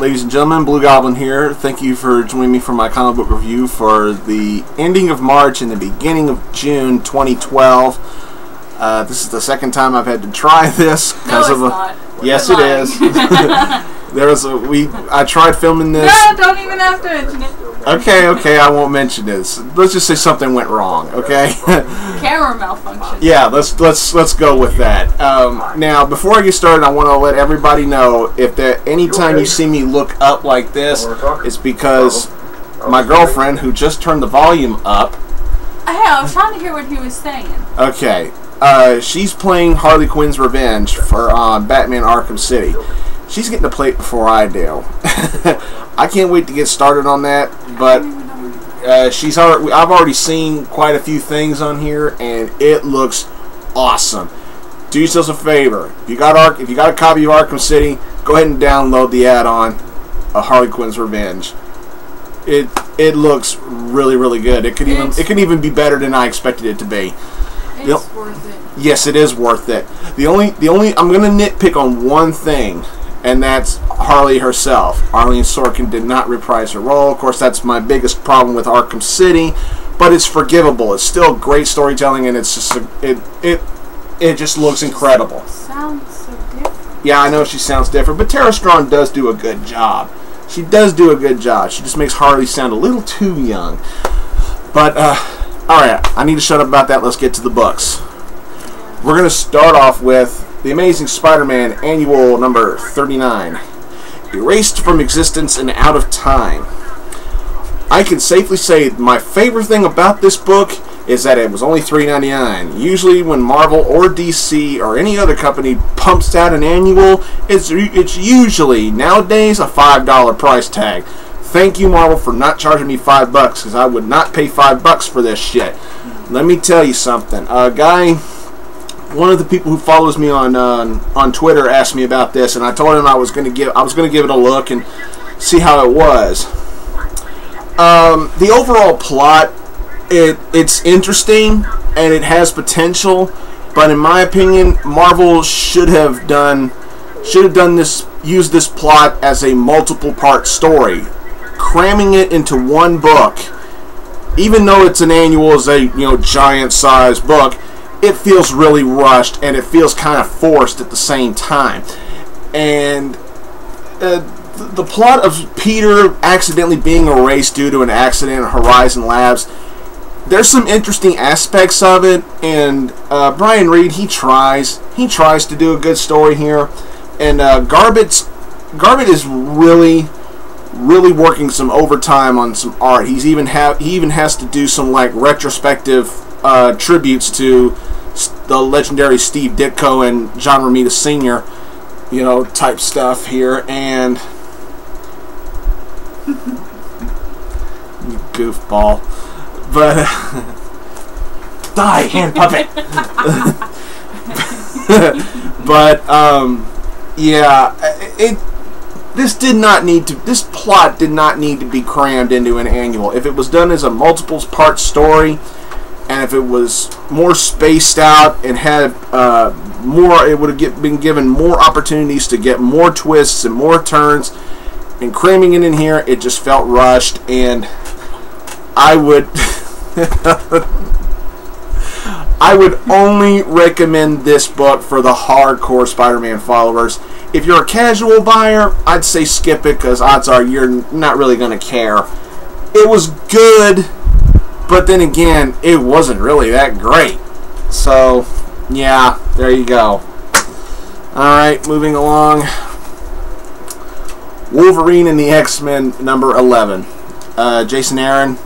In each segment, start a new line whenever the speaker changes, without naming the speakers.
Ladies and gentlemen, Blugoblin here. Thank you for joining me for my comic book review for the ending of March and the beginning of June 2012. This is the second time I've had to try this because of a.
Not.
Yes, it is. I tried filming this.
No, don't even have to mention it.
Okay, I won't mention this. Let's just say something went wrong. Okay.
Camera malfunction.
Yeah, let's go with that. Now, before I get started, I want to let everybody know if anytime you see me look up like this, it's because my girlfriend, who just turned the volume up.
Hey, I was trying to hear what he was saying.
Okay. She's playing Harley Quinn's Revenge for Batman Arkham City. She's getting to play it before I do. I can't wait to get started on that, but I've already seen quite a few things on here, and it looks awesome. Do yourselves a favor. If you got a copy of Arkham City, go ahead and download the add-on, Harley Quinn's Revenge. It looks really, really good. It could even be better than I expected it to be.
It's worth it.
Yes, it is worth it. The only I'm gonna nitpick on one thing, and that's Harley herself. Arlene Sorkin did not reprise her role. Of course, that's my biggest problem with Arkham City, but it's forgivable. It's still great storytelling, and it's just it just looks incredible.
Sounds so different.
Yeah, I know she sounds different, but Tara Strong does do a good job. She does do a good job. She just makes Harley sound a little too young. But alright, I need to shut up about that. Let's get to the books. We're going to start off with The Amazing Spider-Man Annual number 39. Erased from existence and out of time. I can safely say my favorite thing about this book is that it was only $3.99. Usually when Marvel or DC or any other company pumps out an annual, it's usually, nowadays, a $5 price tag. Thank you, Marvel, for not charging me $5, because I would not pay $5 for this shit. Let me tell you something. A guy, one of the people who follows me on Twitter, asked me about this, and I told him I was going to give it a look and see how it was. The overall plot, it's interesting and it has potential, but in my opinion, Marvel should have used this plot as a multiple part story. Cramming it into one book, even though it's an annual, is a giant sized book, it feels really rushed and it feels kind of forced at the same time. And the plot of Peter accidentally being erased due to an accident at Horizon Labs, there's some interesting aspects of it, and Brian Reed, he tries to do a good story here, and Garbett is really working some overtime on some art. He even has to do some like retrospective tributes to the legendary Steve Ditko and John Romita Sr. Type stuff here, and you goofball. But die, hand puppet. But yeah, this plot did not need to be crammed into an annual. If it was done as a multiple part story, and if it was more spaced out and had more, it would have been given more opportunities to get more twists and more turns. And cramming it in here, it just felt rushed, and I would I would only recommend this book for the hardcore Spider-Man followers. If you're a casual buyer, I'd say skip it, because odds are you're not really going to care. It was good, but then again, it wasn't really that great. So, yeah, there you go. Alright, moving along. Wolverine and the X-Men number 11. Jason Aaron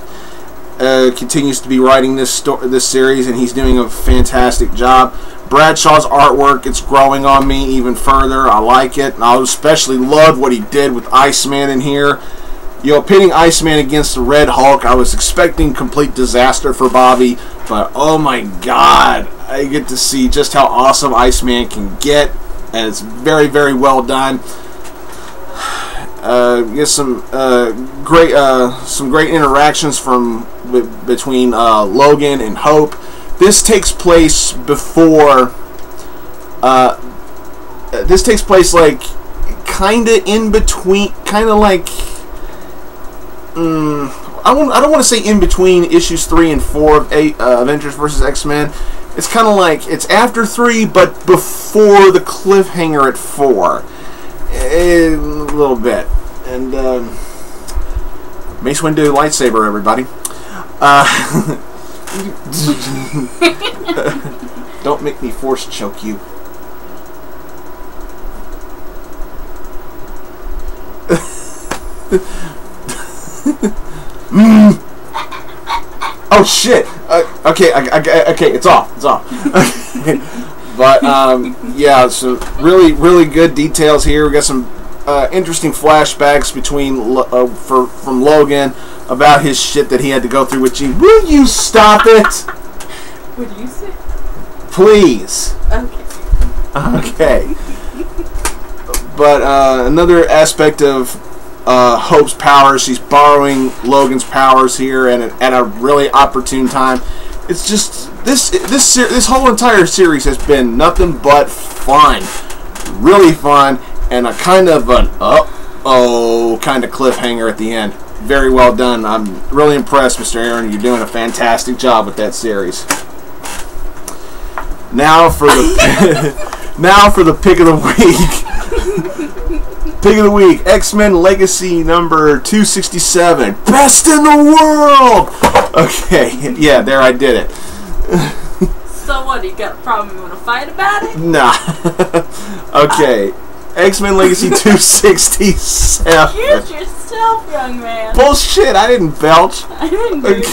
continues to be writing this series, and he's doing a fantastic job. Bradshaw's artwork, it's growing on me even further. I like it, and I especially love what he did with Iceman in here. Pitting Iceman against the Red Hulk, I was expecting complete disaster for Bobby, but oh my god, I get to see just how awesome Iceman can get, and it's very, very well done. Get some great interactions between Logan and Hope. This takes place before. This takes place like kind of in between, kind of like, I don't want to say in between issues 3 and 4 of Avengers vs. X-Men. It's kind of like, it's after 3, but before the cliffhanger at 4. A little bit. And, Mace Windu lightsaber, everybody. Don't make me force choke you. Oh shit! Okay, okay, it's off. It's off. But yeah, so really good details here. We got some interesting flashbacks between from Logan about his shit that he had to go through with Jean. Will you stop it?
What do you say?
Please.
Okay.
Okay. But another aspect of Hope's powers, she's borrowing Logan's powers here, and at a really opportune time. It's just this whole entire series has been nothing but fun, really fun, and a kind of an uh-oh kind of cliffhanger at the end. Very well done. I'm really impressed, Mr. Aaron. You're doing a fantastic job with that series. Now for the now for the pick of the week. Pick of the week, XMen Legacy number 267. Best in the world! Okay, yeah, there I did it.
So what, you got a problem? You want to fight about it?
Nah. Okay, XMen Legacy 267.
Accuse yourself, young man.
Bullshit, I didn't belch.
I didn't do it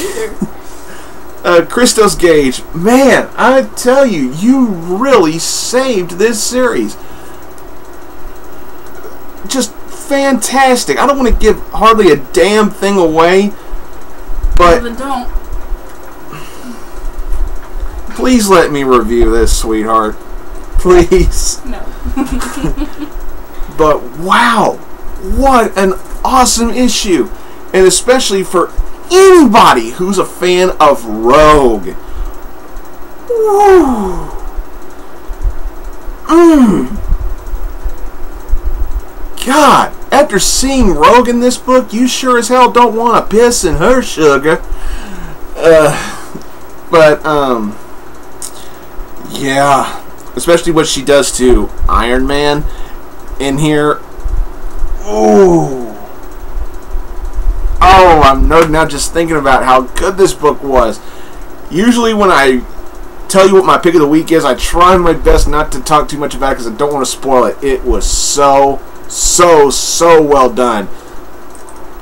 either.
Christos Gage, man, I tell you, you really saved this series. Just fantastic. I don't want to give hardly a damn thing away, but
well, then don't.
Please let me review this, sweetheart. Please.
No.
But wow, what an awesome issue, and especially for anybody who's a fan of Rogue. Woo. God, after seeing Rogue in this book, you sure as hell don't want to piss in her sugar. Yeah, especially what she does to Iron Man in here. Ooh. Oh, I'm nerding now just thinking about how good this book was. Usually when I tell you what my pick of the week is, I try my best not to talk too much about it because I don't want to spoil it. It was so well done.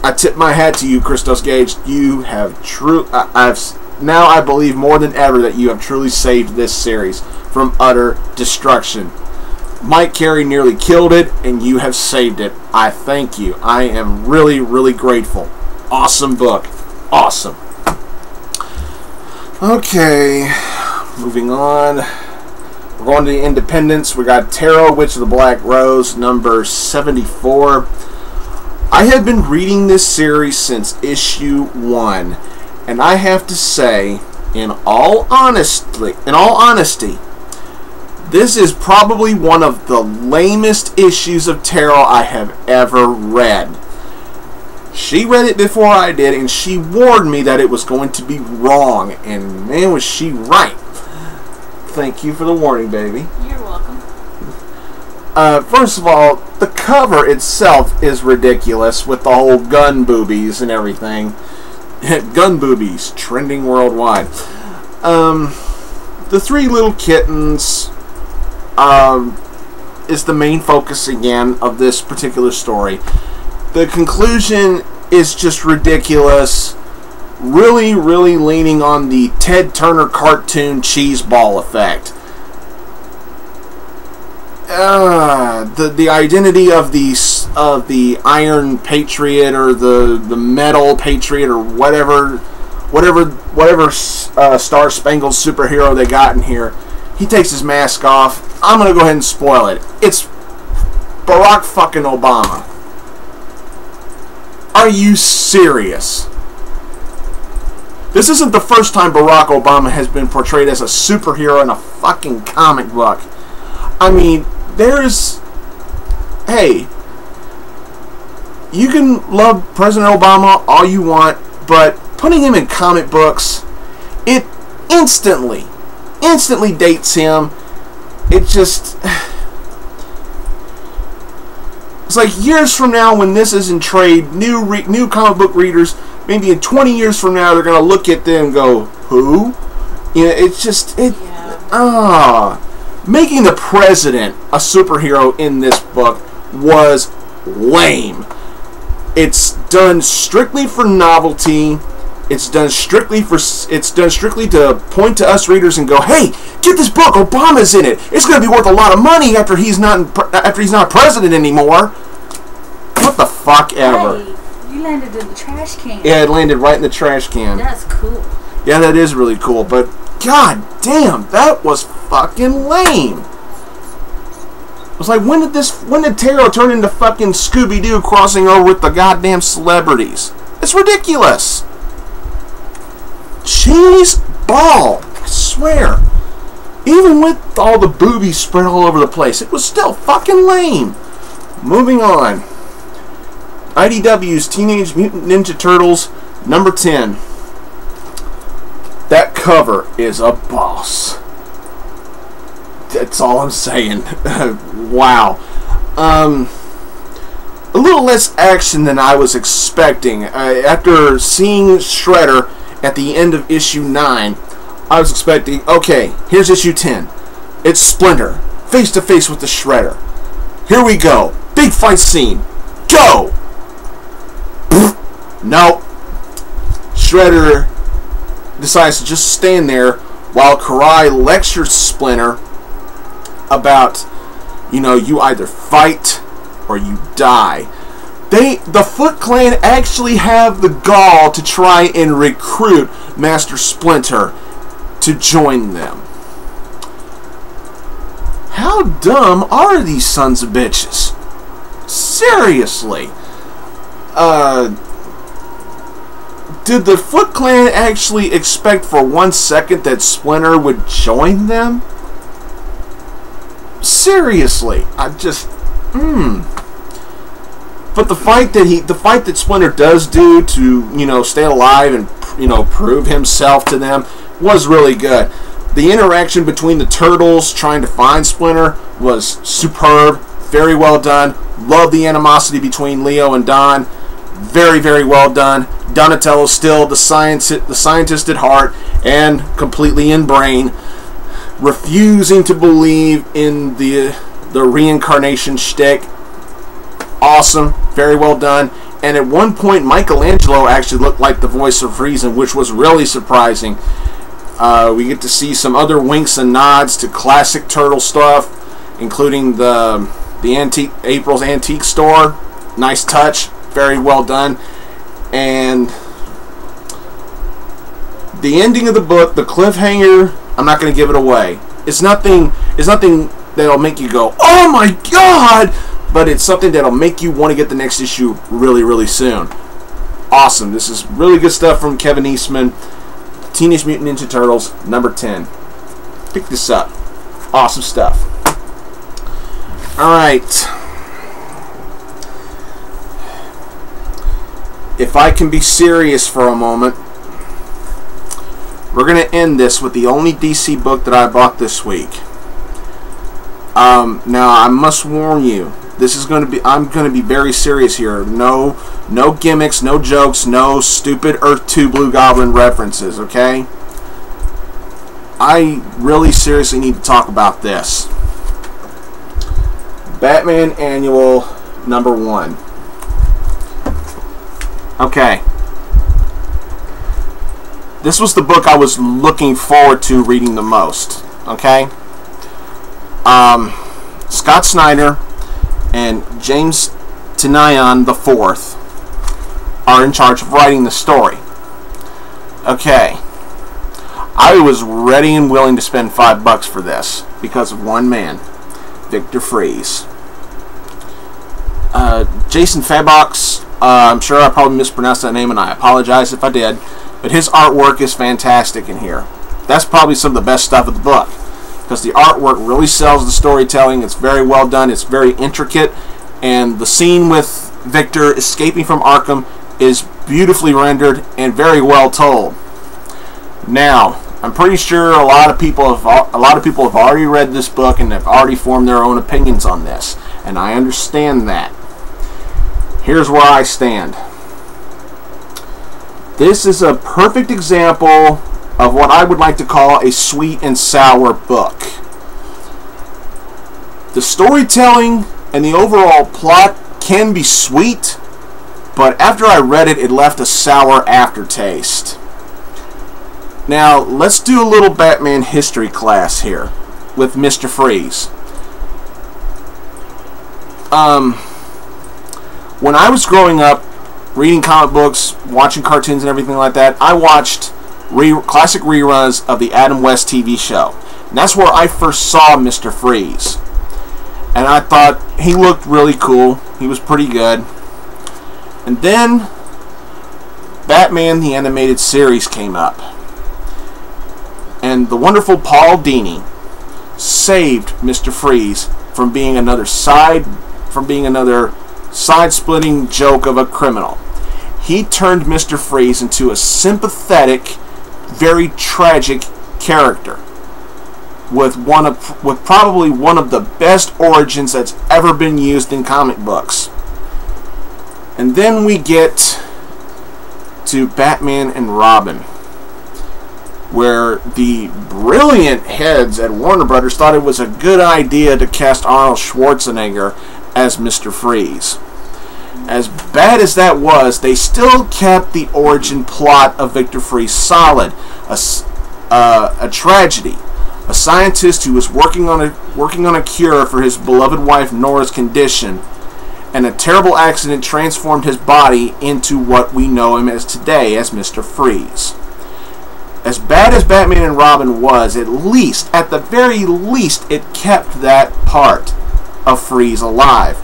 I tip my hat to you, Christos Gage. You have now I believe more than ever that you have truly saved this series from utter destruction. Mike Carey nearly killed it, and you have saved it. I thank you. I am really grateful. Awesome book. Awesome. Okay, moving on. We're going to the Independents. We got Taro, Witch of the Black Rose, number 74. I have been reading this series since issue 1, and I have to say, in all honesty, this is probably one of the lamest issues of Taro I have ever read. She read it before I did, and she warned me that it was going to be wrong, and man, was she right. Thank you for the warning, baby.
You're welcome.
First of all, the cover itself is ridiculous with the whole gun boobies and everything. Gun boobies, trending worldwide. The three little kittens is the main focus again of this particular story. The conclusion is just ridiculous. Really leaning on the Ted Turner cartoon cheese ball effect. The identity of the Iron Patriot or the Metal Patriot or whatever Star Spangled superhero they got in here. He takes his mask off. I'm gonna go ahead and spoil it. It's Barack fucking Obama. Are you serious? This isn't the first time Barack Obama has been portrayed as a superhero in a fucking comic book. I mean, hey, you can love President Obama all you want, but putting him in comic books, it instantly dates him. It just... It's like years from now when this is in trade, new comic book readers, maybe in 20 years from now, they're going to look at them and go, who? You know, it's just... Making the president a superhero in this book was lame. It's done strictly for novelty. It's done strictly to point to us readers and go, "Hey, get this book. Obama's in it. It's going to be worth a lot of money after he's not president anymore." What the fuck ever?
Hey, you landed in the trash can.
Yeah, it landed right in the trash can.
That's cool.
Yeah, that is really cool, but god damn, that was fucking lame. It was like, when did Taro turn into fucking Scooby-Doo crossing over with the goddamn celebrities? It's ridiculous. Cheese ball, I swear. Even with all the boobies spread all over the place, it was still fucking lame. Moving on. IDW's Teenage Mutant Ninja Turtles, number 10. That cover is a boss. That's all I'm saying. Wow. A little less action than I was expecting. After seeing Shredder at the end of issue 9, I was expecting, okay, here's issue 10. It's Splinter, face to face with the Shredder. Here we go. Big fight scene. Go! Nope. Shredder decides to just stand there while Karai lectures Splinter about, you know, you either fight or you die. The Foot Clan actually have the gall to try and recruit Master Splinter to join them. How dumb are these sons of bitches? Seriously. Did the Foot Clan actually expect for 1 second that Splinter would join them? Seriously, I just... But the fight that Splinter does do to, you know, stay alive and, you know, prove himself to them was really good. The interaction between the turtles trying to find Splinter was superb. Very well done. Love the animosity between Leo and Don. Very, very well done. Donatello still the scientist at heart and completely in brain, refusing to believe in the reincarnation shtick. Awesome. Very well done. And at one point, Michelangelo actually looked like the voice of Reason, which was really surprising. We get to see some other winks and nods to classic Turtle stuff, including the April's Antique Store. Nice touch. Very well done. And the ending of the book, the cliffhanger, I'm not going to give it away. It's nothing that'll make you go, "Oh my god!" But it's something that'll make you want to get the next issue really, really soon. Awesome. This is really good stuff from Kevin Eastman. Teenage Mutant Ninja Turtles, number 10. Pick this up. Awesome stuff. Alright. If I can be serious for a moment, we're going to end this with the only DC book that I bought this week. Now, I must warn you, I'm going to be very serious here. No gimmicks, no jokes, no stupid Earth 2 Blugoblin references, okay? I really seriously need to talk about this. Batman Annual number 1. Okay. This was the book I was looking forward to reading the most, okay? Scott Snyder and James Tynion IV are in charge of writing the story. Okay. I was ready and willing to spend $5 for this because of one man, Victor Freeze. Jason Fabox, I'm sure I probably mispronounced that name and I apologize if I did, but his artwork is fantastic in here. That's probably some of the best stuff of the book because the artwork really sells the storytelling. It's very well done. It's very intricate, and the scene with Victor escaping from Arkham is beautifully rendered and very well told. Now, I'm pretty sure a lot of people have already read this book and have already formed their own opinions on this, and I understand that. Here's where I stand. This is a perfect example of what I would like to call a sweet and sour book. The storytelling and the overall plot can be sweet, but after I read it, it left a sour aftertaste. Now, let's do a little Batman history class here with Mr. Freeze. When I was growing up, reading comic books, watching cartoons and everything like that, I watched classic reruns of the Adam West TV show. And that's where I first saw Mr. Freeze. And I thought he looked really cool. He was pretty good. And then Batman the Animated Series came up. And the wonderful Paul Dini saved Mr. Freeze from being another side-splitting joke of a criminal. He turned Mr. Freeze into a sympathetic, very tragic character with probably one of the best origins that's ever been used in comic books. And then we get to Batman and Robin, where the brilliant heads at Warner Brothers thought it was a good idea to cast Arnold Schwarzenegger as Mr. Freeze. As bad as that was, they still kept the origin plot of Victor Freeze solid. A tragedy. A scientist who was working on a cure for his beloved wife Nora's condition, and a terrible accident transformed his body into what we know him as today as Mr. Freeze. As bad as Batman and Robin was, at the very least, it kept that part of Freeze alive.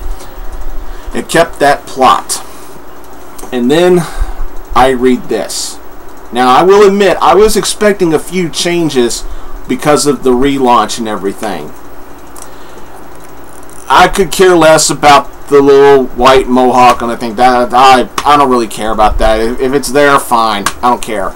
It kept that plot. And then I read this. Now, I will admit, I was expecting a few changes because of the relaunch and everything. I could care less about the little white mohawk and I think that I don't really care about that. If it's there, fine. I don't care.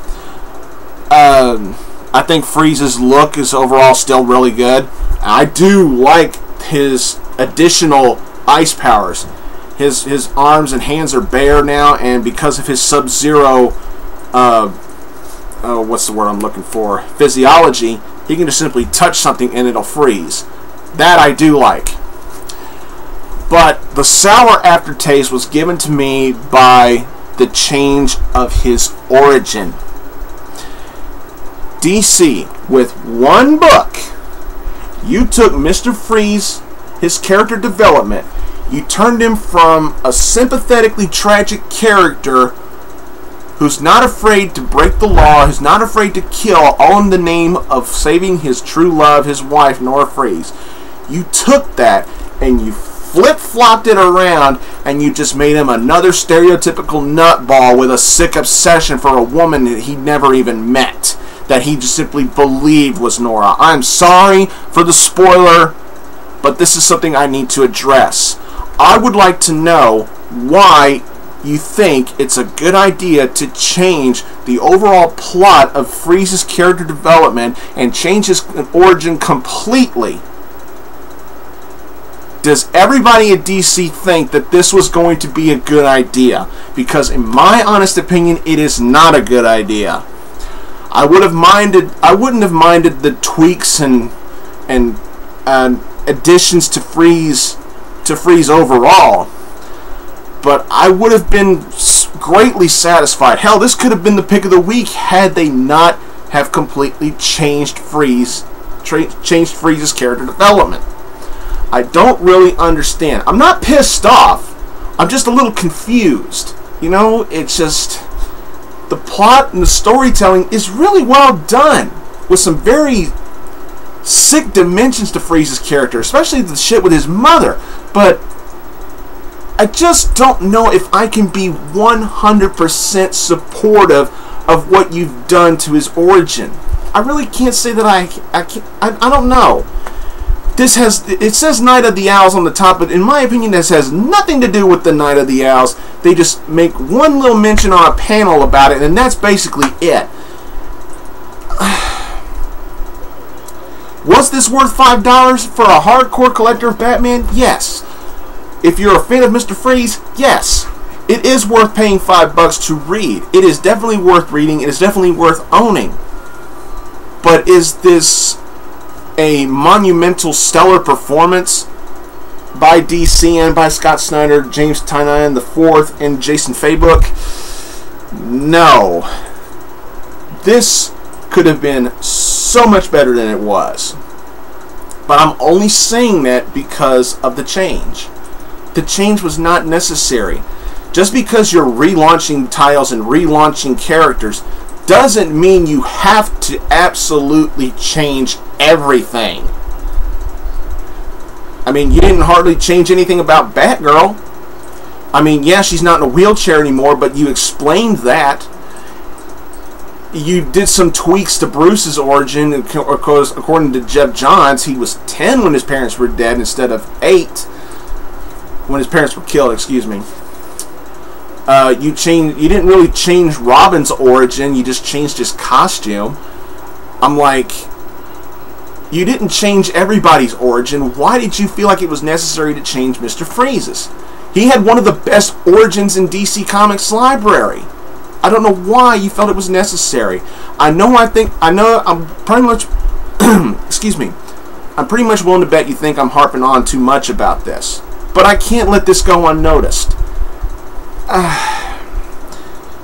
I think Freeze's look is overall still really good. I do like his additional ice powers. His arms and hands are bare now, and because of his Sub-Zero, what's the word I'm looking for? Physiology, he can just simply touch something and it'll freeze. That I do like. But the sour aftertaste was given to me by the change of his origin. DC, with one book, you took Mr. Freeze, his character development, you turned him from a sympathetically tragic character who's not afraid to break the law, who's not afraid to kill, all in the name of saving his true love, his wife, Nora Freeze. You took that and you flip-flopped it around and you just made him another stereotypical nutball with a sick obsession for a woman that he never even met, that he just simply believed was Nora. I'm sorry for the spoiler, but this is something I need to address. I would like to know why you think it's a good idea to change the overall plot of Freeze's character development and change his origin completely. Does everybody at DC think that this was going to be a good idea? Because in my honest opinion, it is not a good idea. I wouldn't have minded the tweaks and additions to Freeze overall, but I would have been greatly satisfied. Hell, this could have been the pick of the week had they not have completely changed Freeze's character development. I don't really understand. I'm not pissed off. I'm just a little confused. You know, it's just the plot and the storytelling is really well done with some very sick dimensions to Freeze's character, especially the shit with his mother. But I just don't know if I can be 100% supportive of what you've done to his origin. I really can't say that I don't know. it says Night of the Owls on the top, but in my opinion, this has nothing to do with the Night of the Owls. They just make one little mention on a panel about it, and that's basically it. Was this worth $5 for a hardcore collector of Batman? Yes. If you're a fan of Mr. Freeze, yes. It is worth paying $5 to read. It is definitely worth reading. It is definitely worth owning. But is this a monumental, stellar performance by DC and by Scott Snyder, James Tynion IV, and Jason Fabok? No. This could have been so much better than it was. But I'm only saying that because of the change. The change was not necessary. Just because you're relaunching titles and relaunching characters doesn't mean you have to absolutely change everything. I mean, you didn't hardly change anything about Batgirl. I mean, yeah, she's not in a wheelchair anymore, but you explained that. You did some tweaks to Bruce's origin, because according to Jeff Johns, he was 10 when his parents were dead instead of 8 when his parents were killed, excuse me. You didn't really change Robin's origin, you just changed his costume. I'm like, you didn't change everybody's origin. Why did you feel like it was necessary to change Mr. Freeze's? He had one of the best origins in DC Comics library. I don't know why you felt it was necessary. I'm pretty much excuse me. I'm pretty much willing to bet you think I'm harping on too much about this. But I can't let this go unnoticed.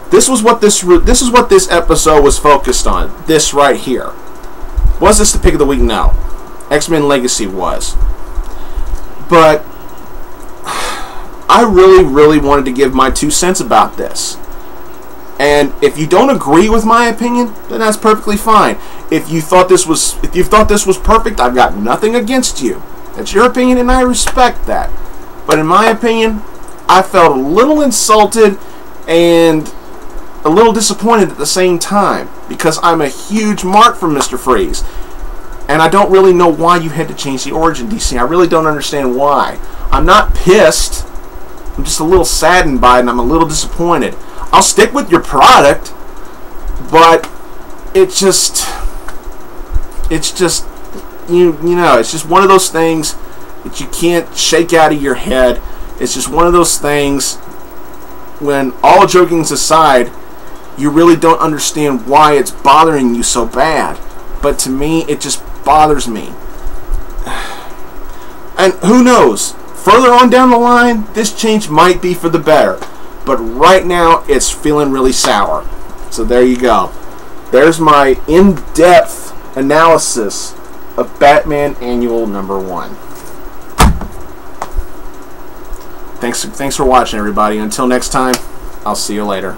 This is what this episode was focused on. This right here. Was this the pick of the week? No. XMen Legacy was. But I really wanted to give my 2 cents about this. And if you don't agree with my opinion, then that's perfectly fine. If you thought this was perfect, I've got nothing against you. That's your opinion, and I respect that. But in my opinion, I felt a little insulted and a little disappointed at the same time, because I'm a huge mark for Mr. Freeze. And I don't really know why you had to change the origin, DC. I really don't understand why. I'm not pissed. I'm just a little saddened by it, and I'm a little disappointed. I'll stick with your product, but it's just you know, it's just one of those things that you can't shake out of your head. It's just one of those things when, all jokings aside, you really don't understand why it's bothering you so bad. But to me, it just bothers me. And who knows? Further on down the line, this change might be for the better. But right now, it's feeling really sour. So there you go. There's my in-depth analysis of Batman Annual #1. Thanks for watching, everybody. Until next time, I'll see you later.